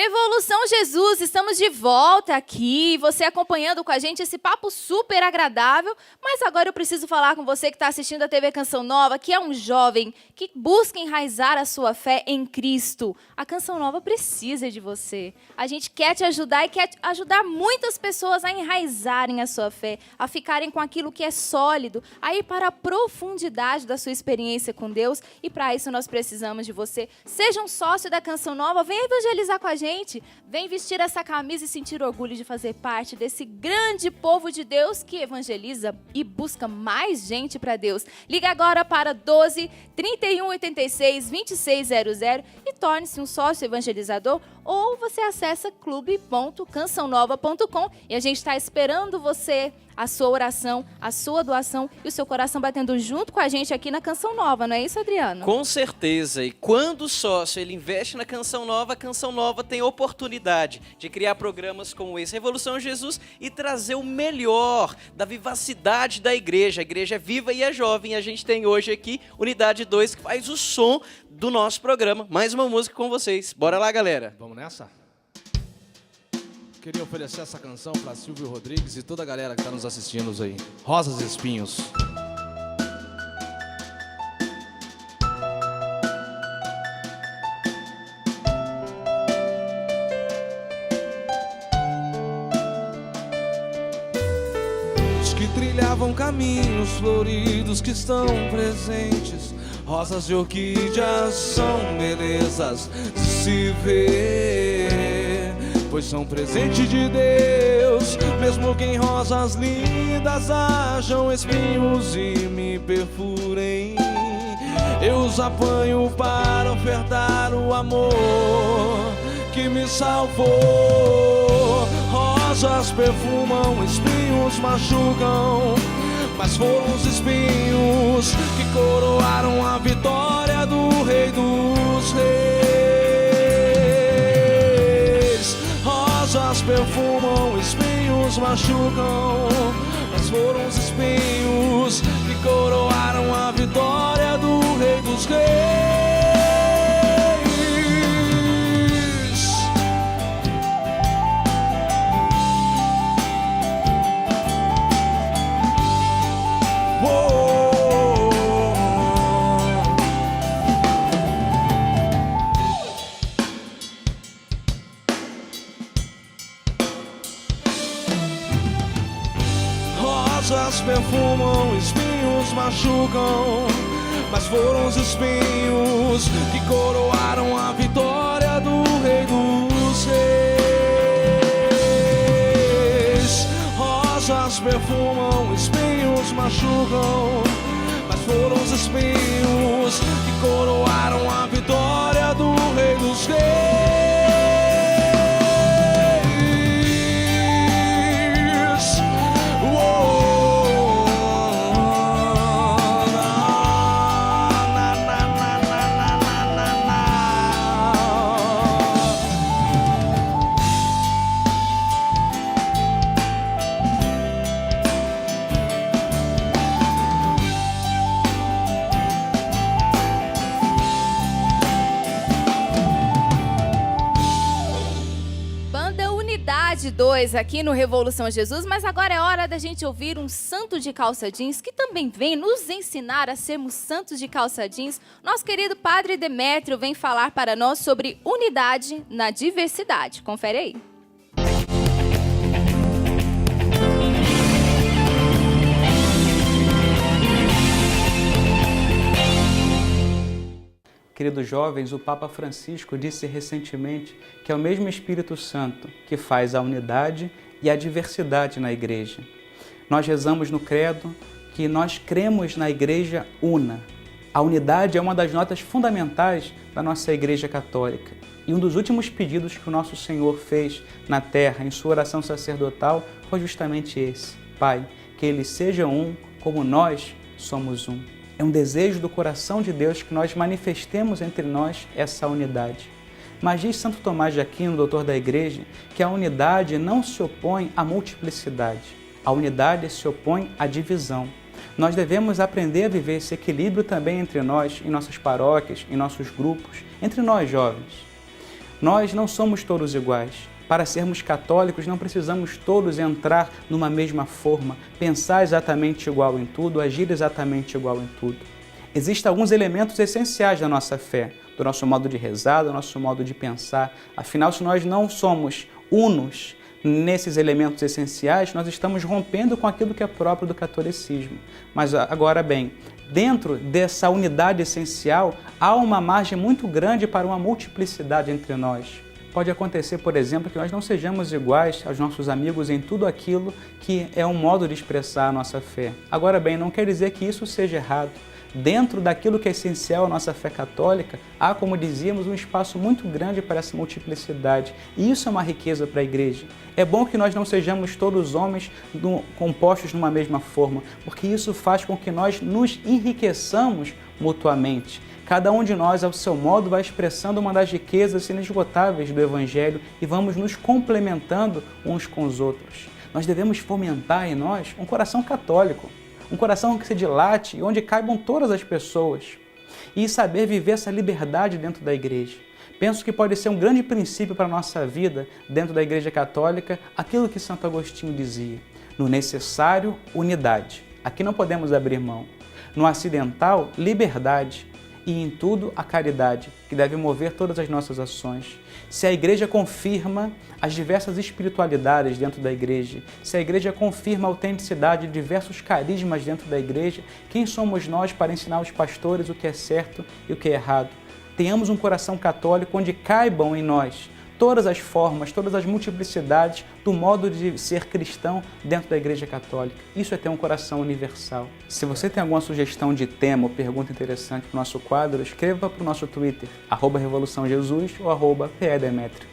Revolução Jesus, estamos de volta aqui, você acompanhando com a gente esse papo super agradável, mas agora eu preciso falar com você que está assistindo a TV Canção Nova, que é um jovem que busca enraizar a sua fé em Cristo. A Canção Nova precisa de você. A gente quer te ajudar e quer ajudar muitas pessoas a enraizarem a sua fé, a ficarem com aquilo que é sólido, a ir para a profundidade da sua experiência com Deus, e para isso nós precisamos de você. Seja um sócio da Canção Nova, venha evangelizar com a gente, vem vestir essa camisa e sentir orgulho de fazer parte desse grande povo de Deus que evangeliza e busca mais gente para Deus. Liga agora para 12 31 86 2600 e torne-se um sócio evangelizador, ou você acessa clube.cançãonova.com e a gente está esperando você, a sua oração, a sua doação e o seu coração batendo junto com a gente aqui na Canção Nova, não é isso, Adriano? Com certeza, e quando o sócio ele investe na Canção Nova, a Canção Nova tem oportunidade de criar programas como esse, Revolução Jesus, e trazer o melhor da vivacidade da igreja. A igreja é viva e é jovem, a gente tem hoje aqui Unidade 2, que faz o som do nosso programa. Mais uma música com vocês, bora lá, galera! Vamos nessa? Queria oferecer essa canção para Silvio Rodrigues e toda a galera que está nos assistindo aí. Rosas e Espinhos. Os que trilhavam caminhos floridos que estão presentes, rosas e orquídeas são belezas de se ver, pois são presente de Deus. Mesmo que em rosas lindas hajam espinhos e me perfurem, eu os apanho para ofertar o amor que me salvou. Rosas perfumam, espinhos machucam, mas foram os espinhos que coroaram a vitória do Rei dos Reis. Rosas perfumam, espinhos machucam, mas foram os espinhos que coroaram a vitória do Rei dos Reis. Rosas perfumam, espinhos machucam, mas foram os espinhos que coroaram a vitória do Rei dos Reis. Rosas perfumam, espinhos machucam, mas foram os espinhos que coroaram a vitória do Rei dos Reis. Unidade 2 aqui no Revolução Jesus, mas agora é hora da gente ouvir um santo de calça jeans que também vem nos ensinar a sermos santos de calça jeans. Nosso querido Padre Demétrio vem falar para nós sobre unidade na diversidade. Confere aí. Queridos jovens, o Papa Francisco disse recentemente que é o mesmo Espírito Santo que faz a unidade e a diversidade na igreja. Nós rezamos no credo que nós cremos na igreja una. A unidade é uma das notas fundamentais da nossa igreja católica. E um dos últimos pedidos que o nosso Senhor fez na terra em sua oração sacerdotal foi justamente esse: Pai, que eles sejam um como nós somos um. É um desejo do coração de Deus que nós manifestemos entre nós essa unidade. Mas diz Santo Tomás de Aquino, doutor da Igreja, que a unidade não se opõe à multiplicidade. A unidade se opõe à divisão. Nós devemos aprender a viver esse equilíbrio também entre nós, em nossas paróquias, em nossos grupos, entre nós jovens. Nós não somos todos iguais. Para sermos católicos, não precisamos todos entrar numa mesma forma, pensar exatamente igual em tudo, agir exatamente igual em tudo. Existem alguns elementos essenciais da nossa fé, do nosso modo de rezar, do nosso modo de pensar. Afinal, se nós não somos unos nesses elementos essenciais, nós estamos rompendo com aquilo que é próprio do catolicismo. Mas agora bem, dentro dessa unidade essencial, há uma margem muito grande para uma multiplicidade entre nós. Pode acontecer, por exemplo, que nós não sejamos iguais aos nossos amigos em tudo aquilo que é um modo de expressar a nossa fé. Agora bem, não quer dizer que isso seja errado. Dentro daquilo que é essencial à nossa fé católica, há, como dizíamos, um espaço muito grande para essa multiplicidade. E isso é uma riqueza para a Igreja. É bom que nós não sejamos todos homens compostos numa mesma forma, porque isso faz com que nós nos enriqueçamos mutuamente. Cada um de nós, ao seu modo, vai expressando uma das riquezas inesgotáveis do Evangelho e vamos nos complementando uns com os outros. Nós devemos fomentar em nós um coração católico, um coração que se dilate e onde caibam todas as pessoas e saber viver essa liberdade dentro da Igreja. Penso que pode ser um grande princípio para a nossa vida dentro da Igreja Católica aquilo que Santo Agostinho dizia: no necessário, unidade. Aqui não podemos abrir mão. No acidental, liberdade. E em tudo, a caridade, que deve mover todas as nossas ações. Se a Igreja confirma as diversas espiritualidades dentro da Igreja, se a Igreja confirma a autenticidade de diversos carismas dentro da Igreja, quem somos nós para ensinar os pastores o que é certo e o que é errado? Tenhamos um coração católico onde caibam em nós todas as formas, todas as multiplicidades do modo de ser cristão dentro da Igreja Católica. Isso é ter um coração universal. Se você tem alguma sugestão de tema ou pergunta interessante para o nosso quadro, escreva para o nosso Twitter, @RevoluçãoJesus ou @PEDemetrio.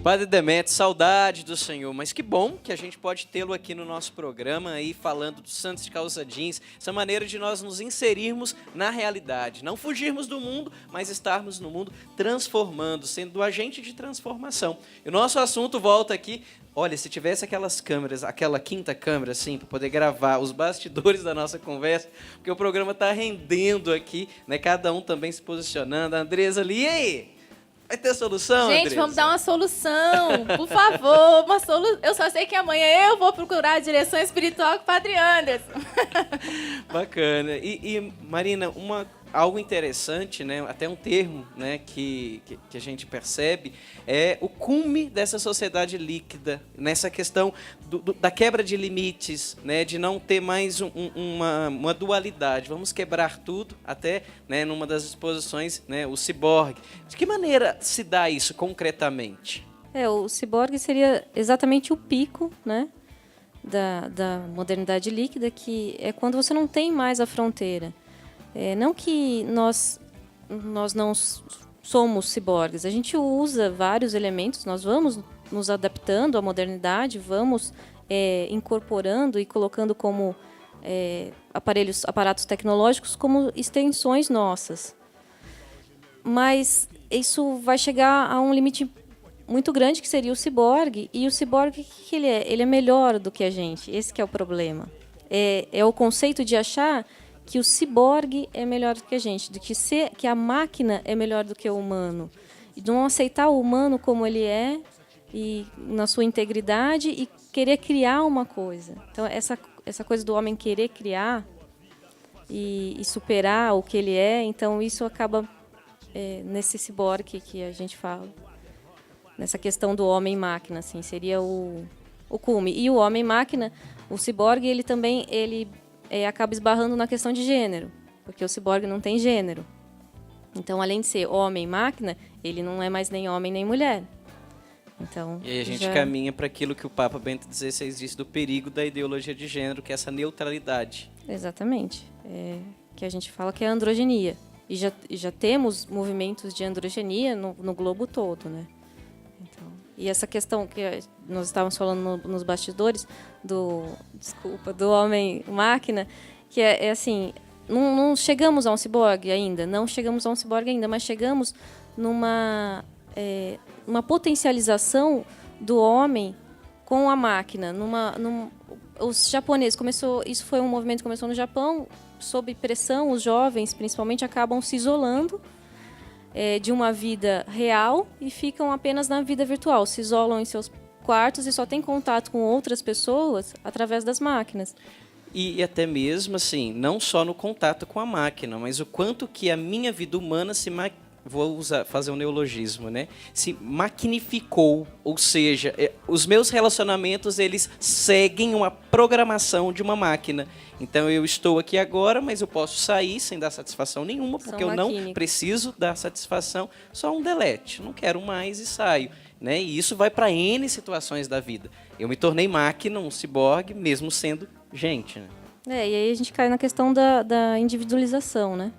Padre Demétrio, saudade do Senhor, mas que bom que a gente pode tê-lo aqui no nosso programa, aí falando dos santos de calça jeans, essa maneira de nós nos inserirmos na realidade, não fugirmos do mundo, mas estarmos no mundo transformando, sendo agente de transformação. E o nosso assunto volta aqui. Olha, se tivesse aquelas câmeras, aquela quinta câmera, assim, para poder gravar os bastidores da nossa conversa, porque o programa está rendendo aqui, né? Cada um também se posicionando. A Andresa ali, e aí? Vai ter solução, Gente, Andresa? vamos dar uma solução, por favor. Eu só sei que amanhã eu vou procurar a direção espiritual com o Padre Anderson. Bacana. E Marina, algo interessante, né, até um termo, né, que a gente percebe, é o cume dessa sociedade líquida, nessa questão da quebra de limites, né, de não ter mais uma dualidade. Vamos quebrar tudo, até, né, numa das exposições, né, o ciborgue. De que maneira se dá isso concretamente? O ciborgue seria exatamente o pico, né, da modernidade líquida, que é quando você não tem mais a fronteira. Não que nós não somos ciborgues, a gente usa vários elementos, nós vamos nos adaptando à modernidade, vamos incorporando e colocando como aparatos tecnológicos como extensões nossas. Mas isso vai chegar a um limite muito grande, que seria o ciborgue. E o ciborgue, o que ele é? Ele é melhor do que a gente, esse que é o problema. É o conceito de achar que o ciborgue é melhor do que a gente, que a máquina é melhor do que o humano. E não aceitar o humano como ele é, e na sua integridade, e querer criar uma coisa. Então, essa coisa do homem querer criar e superar o que ele é, então isso acaba nesse ciborgue que a gente fala. Nessa questão do homem-máquina, assim, seria o cume. E o homem-máquina, o ciborgue, ele também acaba esbarrando na questão de gênero, porque o ciborgue não tem gênero. Então, além de ser homem-máquina, ele não é mais nem homem nem mulher. Então, e aí a gente caminha para aquilo que o Papa Bento XVI disse do perigo da ideologia de gênero, que é essa neutralidade. Exatamente. Que a gente fala que é a androgenia. E já temos movimentos de androgenia no globo todo, né? Então, e essa questão que nós estávamos falando nos bastidores do homem-máquina, que é assim, não chegamos a um ciborgue ainda, mas chegamos numa uma potencialização do homem com a máquina, os japoneses isso foi um movimento que começou no Japão, sob pressão, os jovens, principalmente, acabam se isolando de uma vida real e ficam apenas na vida virtual, se isolam em seus quartos e só têm contato com outras pessoas através das máquinas. E até mesmo, assim, não só no contato com a máquina, mas o quanto que a minha vida humana fazer um neologismo, né? Se maquinificou, ou seja, os meus relacionamentos, eles seguem uma programação de uma máquina. Então, eu estou aqui agora, mas eu posso sair sem dar satisfação nenhuma, porque eu não preciso dar satisfação, só um delete, não quero mais e saio. Né? E isso vai para N situações da vida. Eu me tornei máquina, um ciborgue, mesmo sendo gente. Né? E aí a gente cai na questão da individualização, né?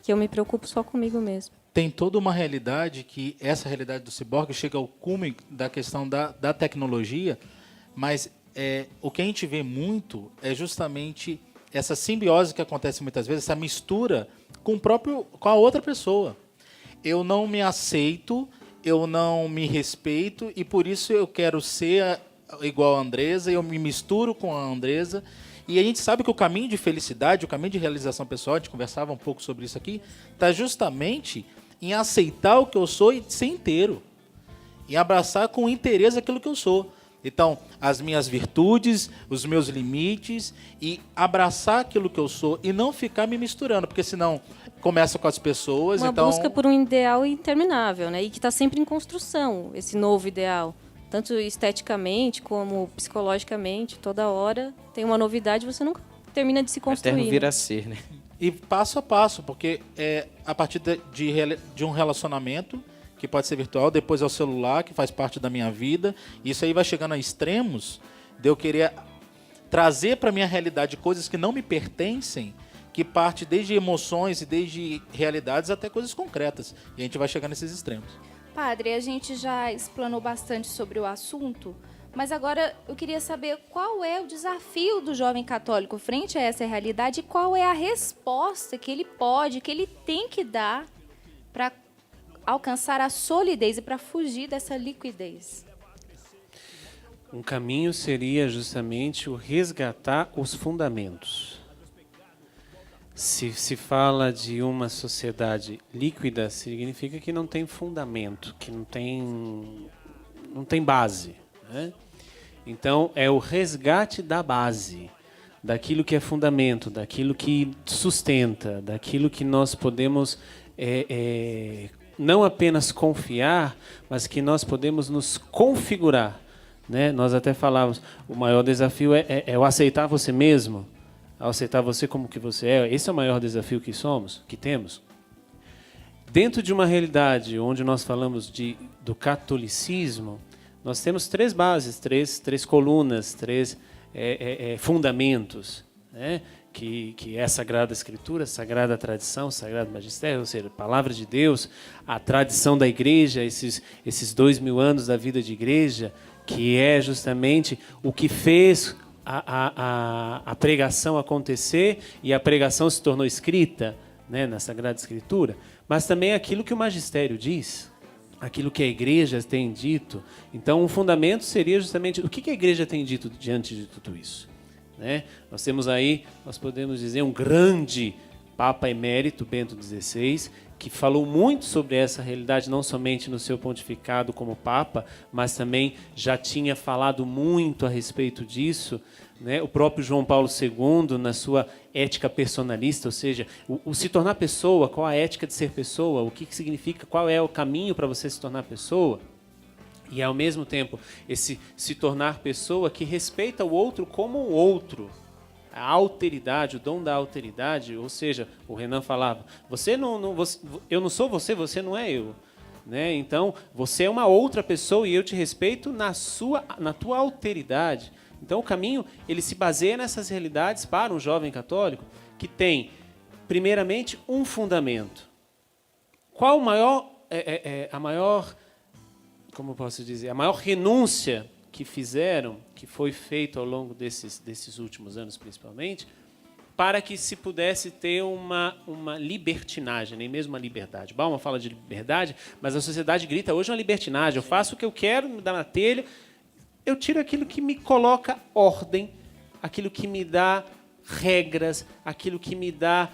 Que eu me preocupo só comigo mesmo. Tem toda uma realidade que essa realidade do ciborgue chega ao cume da questão da tecnologia, mas o que a gente vê muito é justamente essa simbiose que acontece muitas vezes, essa mistura com a outra pessoa. Eu não me aceito, eu não me respeito e por isso eu quero ser igual a Andresa, eu me misturo com a Andresa. E a gente sabe que o caminho de felicidade, o caminho de realização pessoal, a gente conversava um pouco sobre isso aqui, está justamente em aceitar o que eu sou e ser inteiro. Em abraçar com interesse aquilo que eu sou. Então, as minhas virtudes, os meus limites, e abraçar aquilo que eu sou e não ficar me misturando, porque senão começa com as pessoas. Uma busca por um ideal interminável, né? E que está sempre em construção, esse novo ideal. Tanto esteticamente como psicologicamente, toda hora tem uma novidade, você nunca termina de se construir. Eterno vir a ser, né? E passo a passo, porque a partir de um relacionamento, que pode ser virtual, depois é o celular, que faz parte da minha vida, e isso aí vai chegando a extremos de eu querer trazer para a minha realidade coisas que não me pertencem, que parte desde emoções e desde realidades até coisas concretas. E a gente vai chegar nesses extremos. Padre, a gente já explanou bastante sobre o assunto, mas agora eu queria saber qual é o desafio do jovem católico frente a essa realidade e qual é a resposta que ele tem que dar para alcançar a solidez e para fugir dessa liquidez. Um caminho seria justamente o resgatar os fundamentos. Se fala de uma sociedade líquida, significa que não tem fundamento, que não tem base. Né? Então, é o resgate da base, daquilo que é fundamento, daquilo que sustenta, daquilo que nós podemos não apenas confiar, mas que nós podemos nos configurar. Né? Nós até falávamos, o maior desafio é o aceitar você mesmo, aceitar você como que você é. Esse é o maior desafio que temos. Dentro de uma realidade onde nós falamos do catolicismo, nós temos três bases, três colunas, três fundamentos, né? Que é a Sagrada Escritura, a Sagrada Tradição, o Sagrado Magistério, ou seja, a Palavra de Deus, a tradição da Igreja, esses 2000 anos da vida de Igreja, que é justamente o que fez a pregação acontecer, e a pregação se tornou escrita, né, na Sagrada Escritura, mas também aquilo que o Magistério diz, aquilo que a Igreja tem dito. Então, um fundamento seria justamente o que a Igreja tem dito diante de tudo isso. Né? Nós temos aí, nós podemos dizer, um grande Papa Emérito, Bento XVI, que falou muito sobre essa realidade, não somente no seu pontificado como Papa, mas também já tinha falado muito a respeito disso. Né? O próprio João Paulo II, na sua ética personalista, ou seja, o se tornar pessoa, qual a ética de ser pessoa, o que significa, qual é o caminho para você se tornar pessoa. E, ao mesmo tempo, esse se tornar pessoa que respeita o outro como o outro. A alteridade, o dom da alteridade, ou seja, o Renan falava, eu não sou você, você não é eu. Né? Então, você é uma outra pessoa e eu te respeito na tua alteridade. Então, o caminho ele se baseia nessas realidades para um jovem católico que tem, primeiramente, um fundamento. Qual a maior, como posso dizer, a maior renúncia que fizeram, que foi feito ao longo desses últimos anos, principalmente, para que se pudesse ter uma libertinagem, nem mesmo uma liberdade. Bauman fala de liberdade, mas a sociedade grita hoje uma libertinagem. Eu faço o que eu quero, me dá na telha, eu tiro aquilo que me coloca ordem, aquilo que me dá regras, aquilo que me dá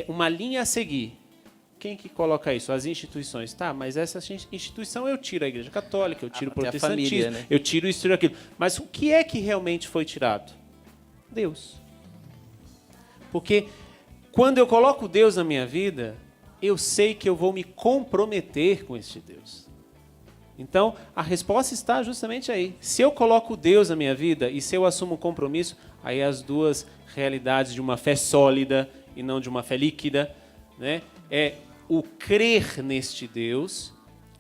uma linha a seguir. Quem que coloca isso? As instituições. Tá, mas essa instituição eu tiro a Igreja Católica, eu tiro o protestantismo, família, né? eu tiro isso, tiro aquilo. Mas o que é que realmente foi tirado? Deus. Porque quando eu coloco Deus na minha vida, eu sei que eu vou me comprometer com este Deus. Então, a resposta está justamente aí. Se eu coloco Deus na minha vida e se eu assumo um compromisso, aí as duas realidades de uma fé sólida e não de uma fé líquida, né? É o crer neste Deus,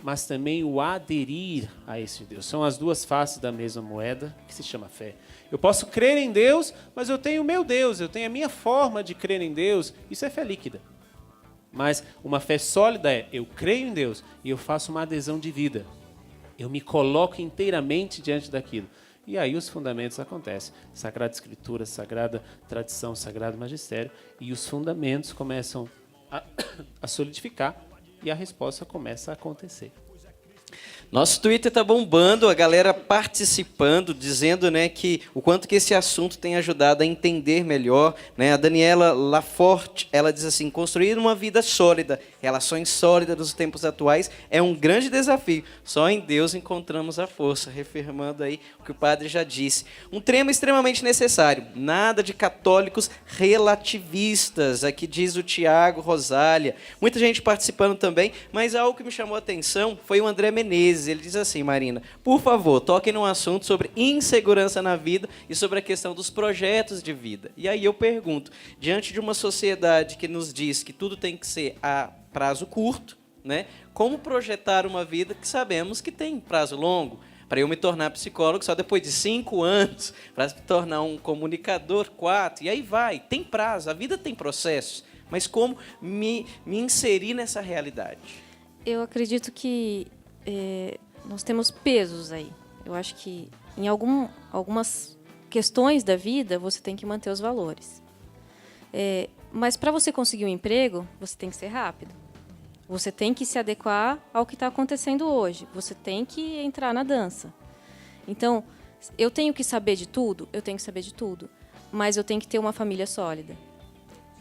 mas também o aderir a esse Deus. São as duas faces da mesma moeda, que se chama fé. Eu posso crer em Deus, mas eu tenho o meu Deus, eu tenho a minha forma de crer em Deus. Isso é fé líquida. Mas uma fé sólida é, eu creio em Deus e eu faço uma adesão de vida. Eu me coloco inteiramente diante daquilo. E aí os fundamentos acontecem. Sagrada Escritura, Sagrada Tradição, Sagrado Magistério. E os fundamentos começam a solidificar e a resposta começa a acontecer. Nosso Twitter tá bombando, a galera participando, dizendo, né, que o quanto que esse assunto tem ajudado a entender melhor, né? A Daniela Laforte, ela diz assim: construir uma vida sólida, relações sólidas nos tempos atuais é um grande desafio. Só em Deus encontramos a força, reafirmando aí o que o padre já disse. Um tema extremamente necessário, nada de católicos relativistas, aqui diz o Tiago Rosália. Muita gente participando também, mas algo que me chamou a atenção foi o André Menezes. Ele diz assim: Marina, por favor, toquem num assunto sobre insegurança na vida e sobre a questão dos projetos de vida. E aí eu pergunto, diante de uma sociedade que nos diz que tudo tem que ser a prazo curto, né? Como projetar uma vida que sabemos que tem prazo longo? Para eu me tornar psicólogo só depois de 5 anos, para me tornar um comunicador 4, e aí vai, tem prazo, a vida tem processos, mas como me inserir nessa realidade? Eu acredito que nós temos pesos aí. Eu acho que em algumas questões da vida você tem que manter os valores. Mas para você conseguir um emprego, você tem que ser rápido. Você tem que se adequar ao que está acontecendo hoje. Você tem que entrar na dança. Então, eu tenho que saber de tudo? Eu tenho que saber de tudo. Mas eu tenho que ter uma família sólida.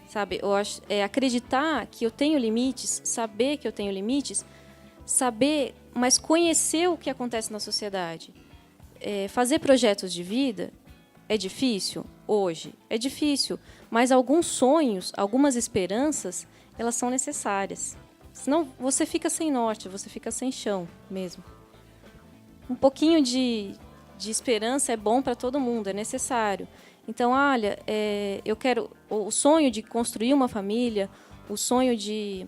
Sabe? Eu acho, acreditar que eu tenho limites, saber que eu tenho limites, saber, mas conhecer o que acontece na sociedade. Fazer projetos de vida é difícil hoje, é difícil, mas alguns sonhos, algumas esperanças, elas são necessárias. Senão você fica sem norte, você fica sem chão mesmo. Um pouquinho de esperança é bom para todo mundo, é necessário. Então, olha, eu quero o sonho de construir uma família, o sonho de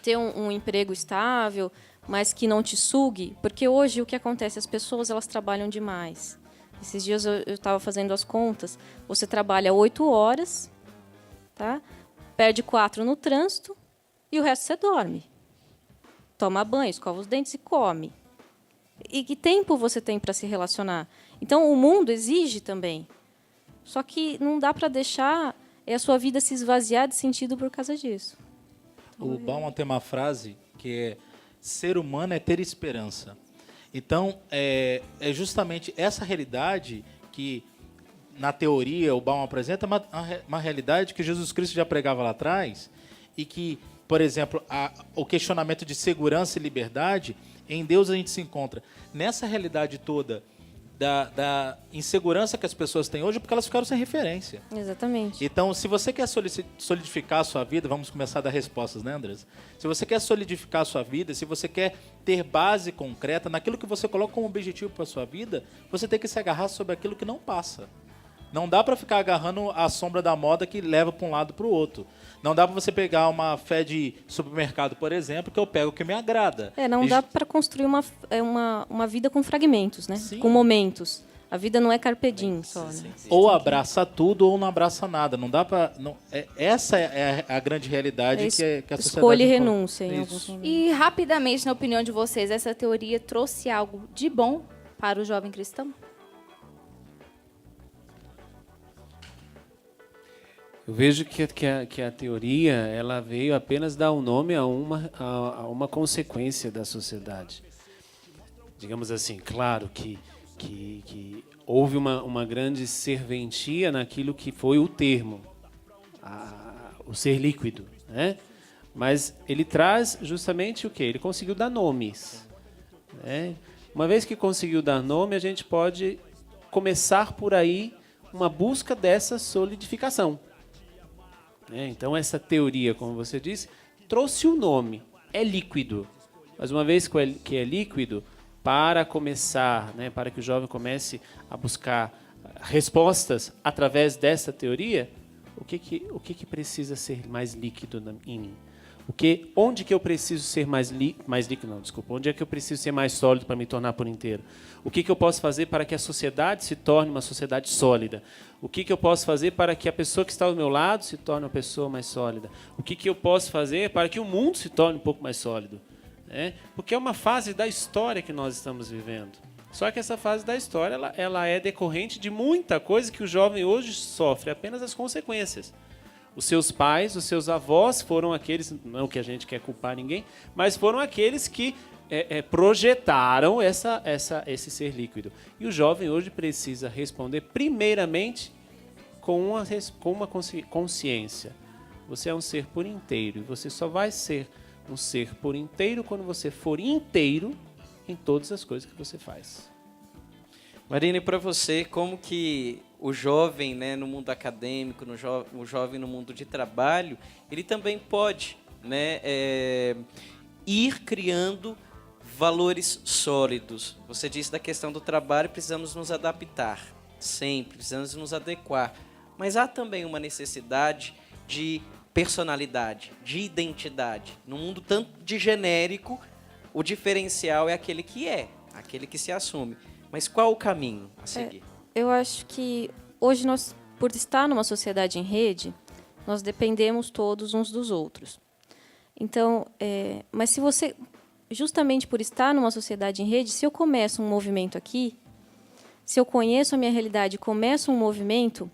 ter um emprego estável, mas que não te sugue, porque hoje o que acontece, as pessoas elas trabalham demais. Esses dias eu estava fazendo as contas, você trabalha 8 horas, tá? Perde 4 no trânsito e o resto você dorme. Toma banho, escova os dentes e come. E que tempo você tem para se relacionar? Então o mundo exige também. Só que não dá para deixar a sua vida se esvaziar de sentido por causa disso. O Bauman tem uma frase que é: ser humano é ter esperança. Então, é justamente essa realidade que, na teoria, o Bauman apresenta, uma realidade que Jesus Cristo já pregava lá atrás e que, por exemplo, o questionamento de segurança e liberdade, em Deus a gente se encontra nessa realidade toda da insegurança que as pessoas têm hoje, porque elas ficaram sem referência. Exatamente. Então, se você quer solidificar a sua vida, vamos começar a dar respostas, né, Andrés? Se você quer solidificar a sua vida, se você quer ter base concreta naquilo que você coloca como objetivo para a sua vida, você tem que se agarrar sobre aquilo que não passa. Não dá para ficar agarrando a sombra da moda que leva para um lado para o outro. Não dá para você pegar uma fé de supermercado, por exemplo, que eu pego o que me agrada. Não dá para construir uma vida com fragmentos, né? Sim. Com momentos. A vida não é carpe diem só. Né? Ou abraça tudo ou não abraça nada. Não dá para. Essa é a grande realidade que a sociedade. Escolha e renúncia em alguns Isso. momentos. E, rapidamente, na opinião de vocês, essa teoria trouxe algo de bom para o jovem cristão? Eu vejo que a teoria ela veio apenas dar um nome a uma consequência da sociedade. Digamos assim, claro que que houve uma grande serventia naquilo que foi o termo, o ser líquido, né? Mas ele traz justamente o quê? Ele conseguiu dar nomes, né? Uma vez que conseguiu dar nome, a gente pode começar por aí uma busca dessa solidificação. Então, essa teoria, como você disse, trouxe o nome, é líquido. Mas uma vez que é líquido, para começar, né, para que o jovem comece a buscar respostas através dessa teoria, o que precisa ser mais líquido em mim? Onde que eu preciso ser mais líquido? Não, desculpa. Onde é que eu preciso ser mais sólido para me tornar por inteiro? O que eu posso fazer para que a sociedade se torne uma sociedade sólida? O que eu posso fazer para que a pessoa que está ao meu lado se torne uma pessoa mais sólida? O que eu posso fazer para que o mundo se torne um pouco mais sólido? Porque é uma fase da história que nós estamos vivendo. Só que essa fase da história ela é decorrente de muita coisa que o jovem hoje sofre, apenas as consequências. Os seus pais, os seus avós foram aqueles, não que a gente quer culpar ninguém, mas foram aqueles que projetaram esse ser líquido. E o jovem hoje precisa responder primeiramente com uma consciência. Você é um ser por inteiro e você só vai ser um ser por inteiro quando você for inteiro em todas as coisas que você faz. Marina, e para você, como que o jovem, né, no mundo acadêmico, o jovem no mundo de trabalho, ele também pode, né, ir criando valores sólidos? Você disse da questão do trabalho, precisamos nos adaptar, sempre, precisamos nos adequar. Mas há também uma necessidade de personalidade, de identidade. No mundo tanto de genérico, o diferencial é aquele que se assume. Mas qual o caminho a seguir? Eu acho que hoje nós, por estar numa sociedade em rede, nós dependemos todos uns dos outros. Então, mas se você, justamente por estar numa sociedade em rede, se eu começo um movimento aqui, se eu conheço a minha realidade e começo um movimento,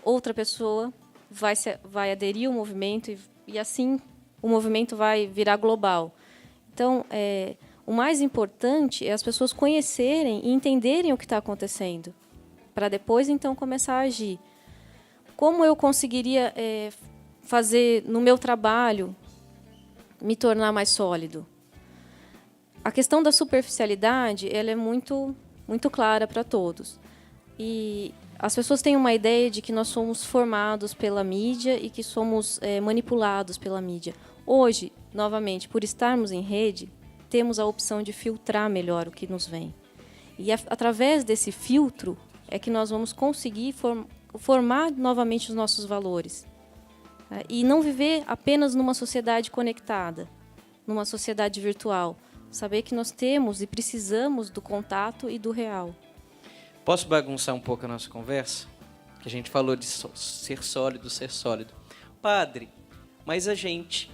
outra pessoa vai aderir ao movimento e assim o movimento vai virar global. Então, o mais importante é as pessoas conhecerem e entenderem o que está acontecendo, para depois, então, começar a agir. Como eu conseguiria fazer no meu trabalho me tornar mais sólido? A questão da superficialidade ela é muito, muito clara para todos. E as pessoas têm uma ideia de que nós somos formados pela mídia e que somos manipulados pela mídia. Hoje, novamente, por estarmos em rede, temos a opção de filtrar melhor o que nos vem. E através desse filtro é que nós vamos conseguir formar novamente os nossos valores. E não viver apenas numa sociedade conectada, numa sociedade virtual. Saber que nós temos e precisamos do contato e do real. Posso bagunçar um pouco a nossa conversa? Que a gente falou de ser sólido. Padre, mas a gente,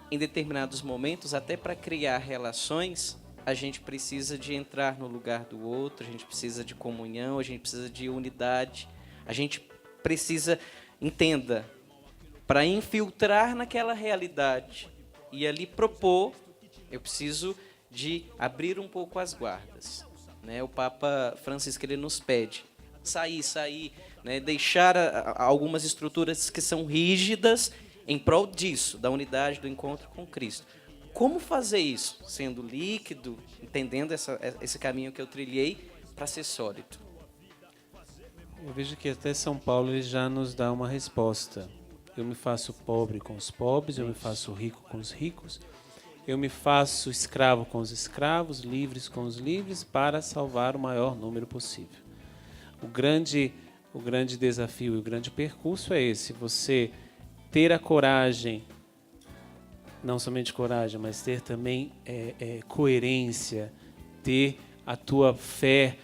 em determinados momentos, até para criar relações, a gente precisa de entrar no lugar do outro, a gente precisa de comunhão, a gente precisa de unidade, a gente precisa, entenda, para infiltrar naquela realidade e ali propor, eu preciso de abrir um pouco as guardas. Né? O Papa Francisco ele nos pede sair, né? Deixar algumas estruturas que são rígidas em prol disso, da unidade, do encontro com Cristo. Como fazer isso? Sendo líquido, entendendo esse caminho que eu trilhei para ser sólido. Eu vejo que até São Paulo ele já nos dá uma resposta. Eu me faço pobre com os pobres, eu me faço rico com os ricos, eu me faço escravo com os escravos, livres com os livres, para salvar o maior número possível. O grande desafio e o grande percurso é esse, você ter a coragem, não somente coragem, mas ter também coerência, ter a tua fé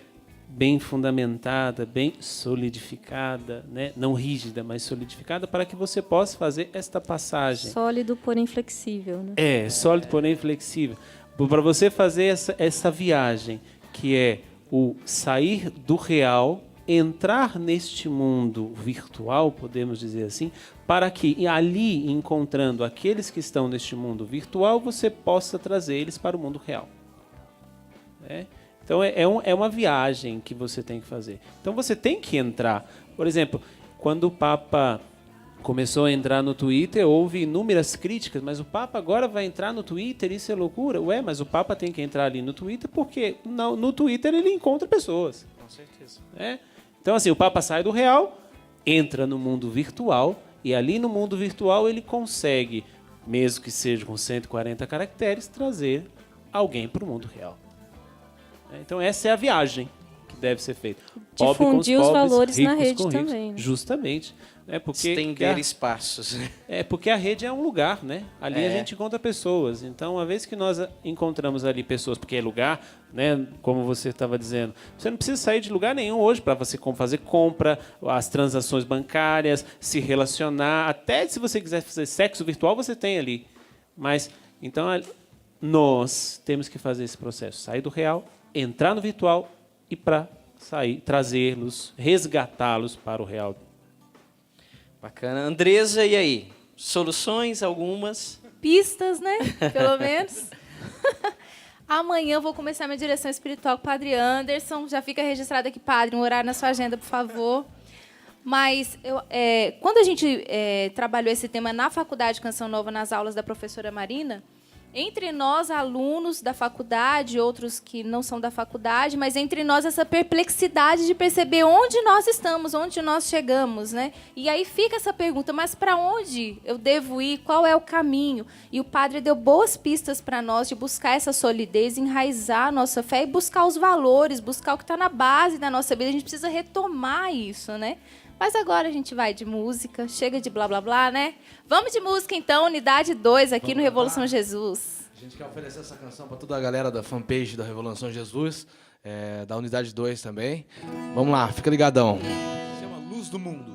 bem fundamentada, bem solidificada, né? Não rígida, mas solidificada, para que você possa fazer esta passagem. Sólido, porém flexível. Né? Sólido, porém flexível. Para você fazer essa viagem, que é o sair do real, entrar neste mundo virtual, podemos dizer assim, para que ali, encontrando aqueles que estão neste mundo virtual, você possa trazer eles para o mundo real. Então é uma viagem que você tem que fazer. Então você tem que entrar. Por exemplo, quando o Papa começou a entrar no Twitter, houve inúmeras críticas, mas o Papa agora vai entrar no Twitter, isso é loucura? Ué, mas o Papa tem que entrar ali no Twitter porque no Twitter ele encontra pessoas. Com certeza. Então assim, o Papa sai do real, entra no mundo virtual e ali no mundo virtual ele consegue, mesmo que seja com 140 caracteres, trazer alguém para o mundo real. Então essa é a viagem que deve ser feita. Difundir os valores na ricos rede com ricos. também, né? Justamente. Porque Estender espaços. porque a rede é um lugar, né? Ali a É. gente encontra pessoas. Então, uma vez que nós encontramos ali pessoas, porque é lugar, né? Como você estava dizendo, você não precisa sair de lugar nenhum hoje para você fazer compra, as transações bancárias, se relacionar. Até se você quiser fazer sexo virtual, você tem ali. Mas, então, nós temos que fazer esse processo. Sair do real, entrar no virtual e para sair, trazê-los, resgatá-los para o real. Bacana. Andresa, e aí? Soluções algumas? Pistas, né? Pelo menos. Amanhã eu vou começar minha direção espiritual com o Padre Anderson. Já fica registrado aqui, Padre, um horário na sua agenda, por favor. Mas quando a gente trabalhou esse tema na Faculdade Canção Nova, nas aulas da professora Marina, entre nós, alunos da faculdade, outros que não são da faculdade, mas entre nós essa perplexidade de perceber onde nós estamos, onde nós chegamos, né? E aí fica essa pergunta, mas para onde eu devo ir? Qual é o caminho? E o padre deu boas pistas para nós de buscar essa solidez, enraizar a nossa fé e buscar os valores, buscar o que está na base da nossa vida. A gente precisa retomar isso, né? Mas agora a gente vai de música, chega de blá, blá, blá, né? Vamos de música, então, Unidade 2, aqui no Revolução Jesus. A gente quer oferecer essa canção para toda a galera da fanpage da Revolução Jesus, da Unidade 2 também. Vamos lá, fica ligadão. Se chama Luz do Mundo.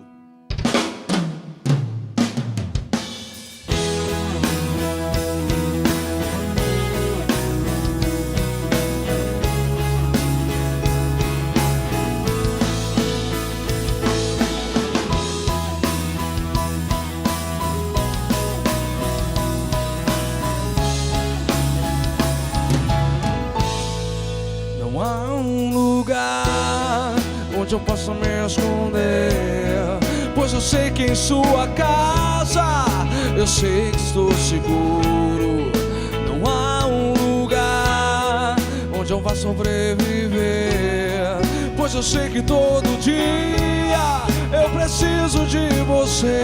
Não há um lugar onde eu possa me esconder, pois eu sei que em sua casa eu sei que estou seguro. Não há um lugar onde eu vá sobreviver, pois eu sei que todo dia eu preciso de você.